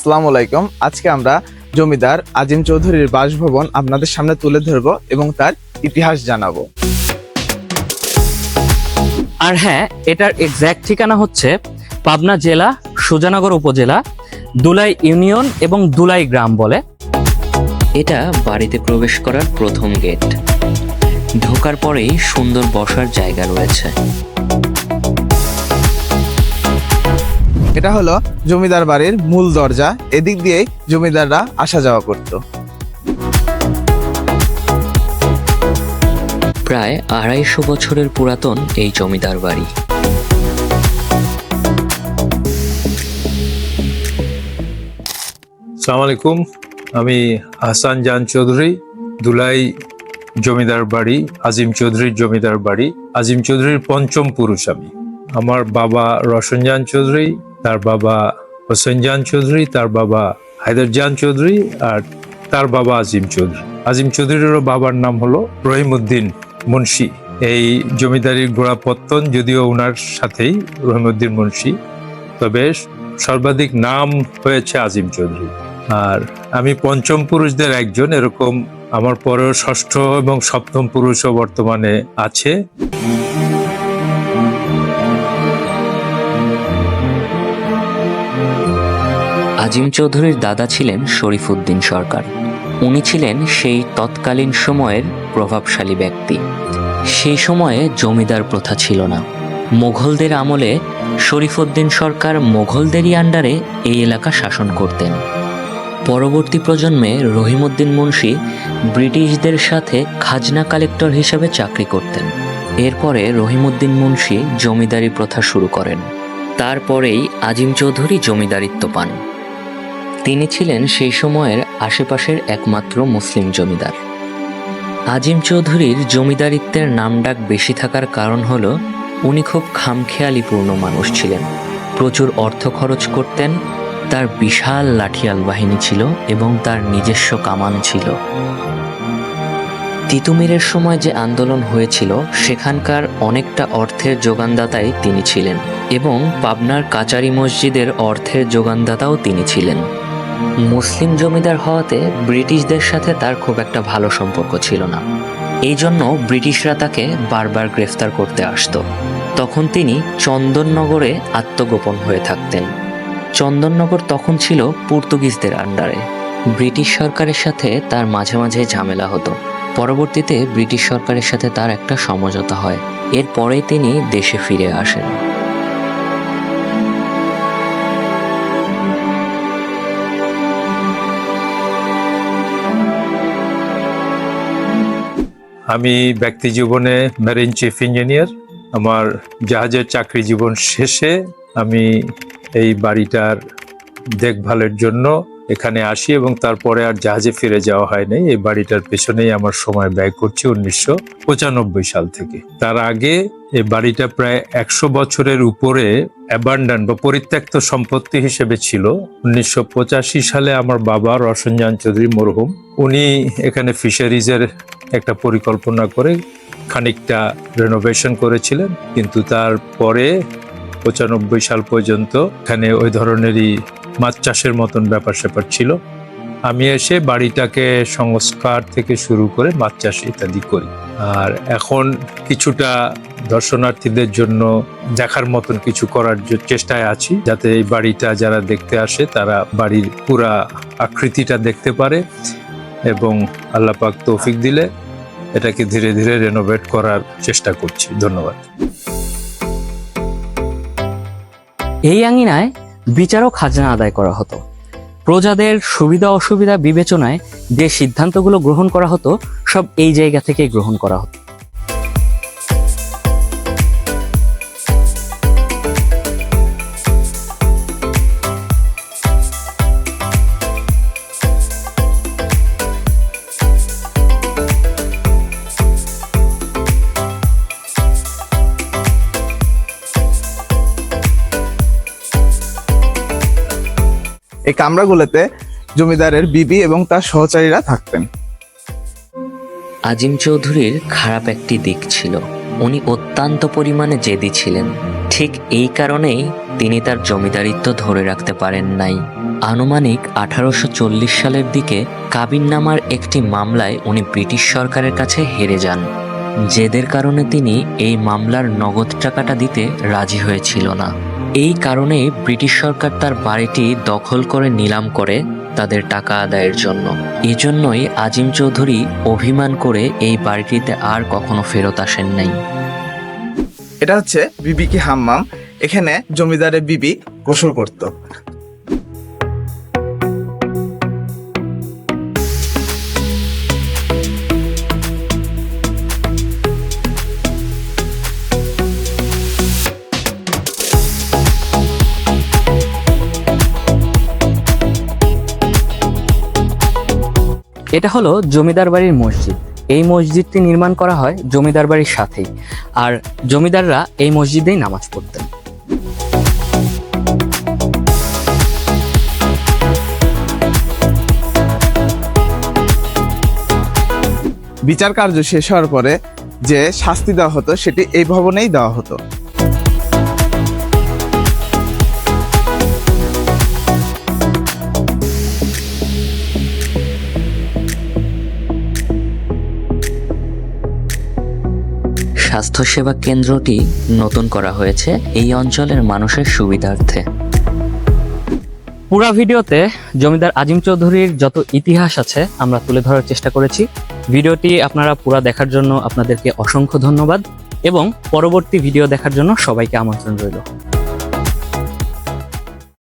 আসসালামু আলাইকুম। আজকে আমরা জমিদার আজিম চৌধুরীর বাসভবন আপনাদের সামনে তুলে ধরব এবং তার ইতিহাস জানাবো। আর হ্যাঁ, এটার এক্সাক্ট ঠিকানা হচ্ছে পাবনা জেলা, সুজানগর উপজেলা, দুলাই ইউনিয়ন এবং দুলাই গ্রাম বলে। এটা বাড়িতে প্রবেশ করার প্রথম গেট। ঢোকার পরেই সুন্দর বসার জায়গা রয়েছে। এটা হলো জমিদার বাড়ির মূল দরজা। এদিক দিয়েই জমিদাররা আসা যাওয়া করত। প্রায় 250 বছরের পুরাতন এই জমিদার বাড়ি। আসসালামু আলাইকুম, আমি আহসান জান চৌধুরী, দুলাই জমিদার বাড়ি, আজিম চৌধুরীর জমিদার বাড়ি, আজিম চৌধুরীর পঞ্চম পুরুষ আমি। আমার বাবা রওশন জান চৌধুরী, তার বাবা হোসেন জান চৌধুরী, তার বাবা হায়দার জান চৌধুরী, আর তার বাবা আজিম চৌধুরী। আজিম চৌধুরীরও বাবার নাম হলো রহিমউদ্দিন মুন্সি। এই জমিদারির গোড়াপত্তন যদিও ওনার সাথেই রহিমউদ্দিন মুন্সি, তবে সর্বাধিক নাম হয়েছে আজিম চৌধুরী। আর আমি পঞ্চম পুরুষদের একজন, এরকম আমার পরেও ষষ্ঠ এবং সপ্তম পুরুষও বর্তমানে আছে। আজিম চৌধুরীর দাদা ছিলেন শরীফউদ্দিন সরকার। উনি ছিলেন সেই তৎকালীন সময়ের প্রভাবশালী ব্যক্তি। সেই সময়ে জমিদার প্রথা ছিল না। মোগলদের আমলে শরীফউদ্দিন সরকার মোগলদেরই আন্ডারে এই এলাকা শাসন করতেন। পরবর্তী প্রজন্মে রহিমউদ্দিন মুন্সি ব্রিটিশদের সাথে খাজনা কালেক্টর হিসেবে চাকরি করতেন। এরপরে রহিমউদ্দিন মুন্সি জমিদারি প্রথা শুরু করেন। তারপরেই আজিম চৌধুরী জমিদারিত্ব পান। তিনি ছিলেন সেই সময়ের আশেপাশের একমাত্র মুসলিম জমিদার। আজিম চৌধুরীর জমিদারিত্বের নামডাক বেশি থাকার কারণ হলো উনি খুব খামখেয়ালিপূর্ণ মানুষ ছিলেন। প্রচুর অর্থ খরচ করতেন। তার বিশাল লাঠিয়াল বাহিনী ছিল এবং তার নিজস্ব কামান ছিল। তিতুমিরের সময় যে আন্দোলন হয়েছিল সেখানকার অনেকটা অর্থের যোগানদাতাই তিনি ছিলেন এবং পাবনার কাচারি মসজিদের অর্থের যোগানদাতাও তিনি ছিলেন। মুসলিম জমিদার হওয়াতে ব্রিটিশদের সাথে তার খুব একটা ভালো সম্পর্ক ছিল না। এই জন্য ব্রিটিশরা তাকে বারবার গ্রেফতার করতে আসতো। তখন তিনি চন্দননগরে আত্মগোপন হয়ে থাকতেন। চন্দননগর তখন ছিল পর্তুগিজদের আন্ডারে। ব্রিটিশ সরকারের সাথে তার মাঝে মাঝে ঝামেলা হতো। পরবর্তীতে ব্রিটিশ সরকারের সাথে তার একটা সমঝোতা হয়। এরপরেই তিনি দেশে ফিরে আসেন। আমি ব্যক্তি জীবনে মেরিন চিফ ইঞ্জিনিয়ার। আমার জাহাজের চাকরি জীবন শেষে আমি এই বাড়িটার দেখভালের জন্য এখানে আসি এবং তারপরে আর জাহাজে ফিরে যাওয়া হয়নি। এই বাড়িটার পেছনেই আমার সময় ব্যয় করছি 1995 সাল থেকে। তার আগে এই বাড়িটা প্রায় 100 বছরের উপরে অ্যাবান্ডান বা পরিত্যক্ত সম্পত্তি হিসেবে ছিল। 1985 সালে আমার বাবা রওশন জান চৌধুরী মরহুম, উনি এখানে ফিশারিজের একটা পরিকল্পনা করে খানিকটা রেনোভেশন করেছিলেন, কিন্তু তারপরে 95 সাল পর্যন্ত এখানে ওই ধরনেরই মাছ চাষের মতন ব্যাপার স্যাপার ছিল। আমি এসে বাড়িটাকে সংস্কার থেকে শুরু করে মাছ চাষ ইত্যাদি করি। আর এখন কিছুটা দর্শনার্থীদের জন্য দেখার মতন কিছু করার চেষ্টায় আছি, যাতে এই বাড়িটা যারা দেখতে আসে তারা বাড়ির পুরা আকৃতিটা দেখতে পারে এবং আল্লাহ পাক তৌফিক দিলে এটাকে ধীরে ধীরে রেনোভেট করার চেষ্টা করছি। ধন্যবাদ। এই আঙিনায় বিচার ও খাজনা আদায় করা হতো। প্রজাদের সুবিধা অসুবিধা বিবেচনায় যে সিদ্ধান্তগুলো গ্রহণ করা হতো সব এই জায়গা থেকে গ্রহণ করা হতো। এই কামরাগুলোতে জমিদারের বিবি এবং তার সহচারীরা থাকতেন। আজিম চৌধুরীর খারাপ একটি দিক ছিল, উনি অত্যন্ত পরিমাণে জেদি ছিলেন। ঠিক এই কারণেই তিনি তার জমিদারিত্ব ধরে রাখতে পারেন নাই। আনুমানিক 1840 সালের দিকে কাবিননামার একটি মামলায় উনি ব্রিটিশ সরকারের কাছে হেরে যান, জেদের কারণে তিনি এই মামলার নগদ টাকাটা দিতে রাজি হয়েছিল না। এই কারণে ব্রিটিশ সরকার তার বাড়িটি দখল করে নিলাম করে তাদের টাকা আদায়ের জন্য। এজন্যই আজিম চৌধুরী অভিমান করে এই বাড়িটিতে আর কখনো ফেরত আসেন নাই। এটা হচ্ছে বিবি কি হাম্মাম। এখানে জমিদারের বিবি গোসল করত। এটা হলো জমিদার বাড়ির মসজিদ। এই মসজিদটি নির্মাণ করা হয় জমিদার বাড়ির সাথেই, আর জমিদাররা এই মসজিদেই নামাজ পড়তেন। বিচার কার্য শেষ হওয়ার পরে যে শাস্তি দেওয়া হতো সেটি এই ভবনেই দেওয়া হতো। স্বাস্থ্যসেবা কেন্দ্রটি নতুন করা হয়েছে এই অঞ্চলের মানুষের সুবিধার্থে। পুরা ভিডিওতে জমিদার আজিম চৌধুরীর যত ইতিহাস আছে আমরা তুলে ধরার চেষ্টা করেছি। ভিডিওটি আপনারা পুরা দেখার জন্য আপনাদেরকে অসংখ্য ধন্যবাদ এবং পরবর্তী ভিডিও দেখার জন্য সবাইকে আমন্ত্রণ রইল।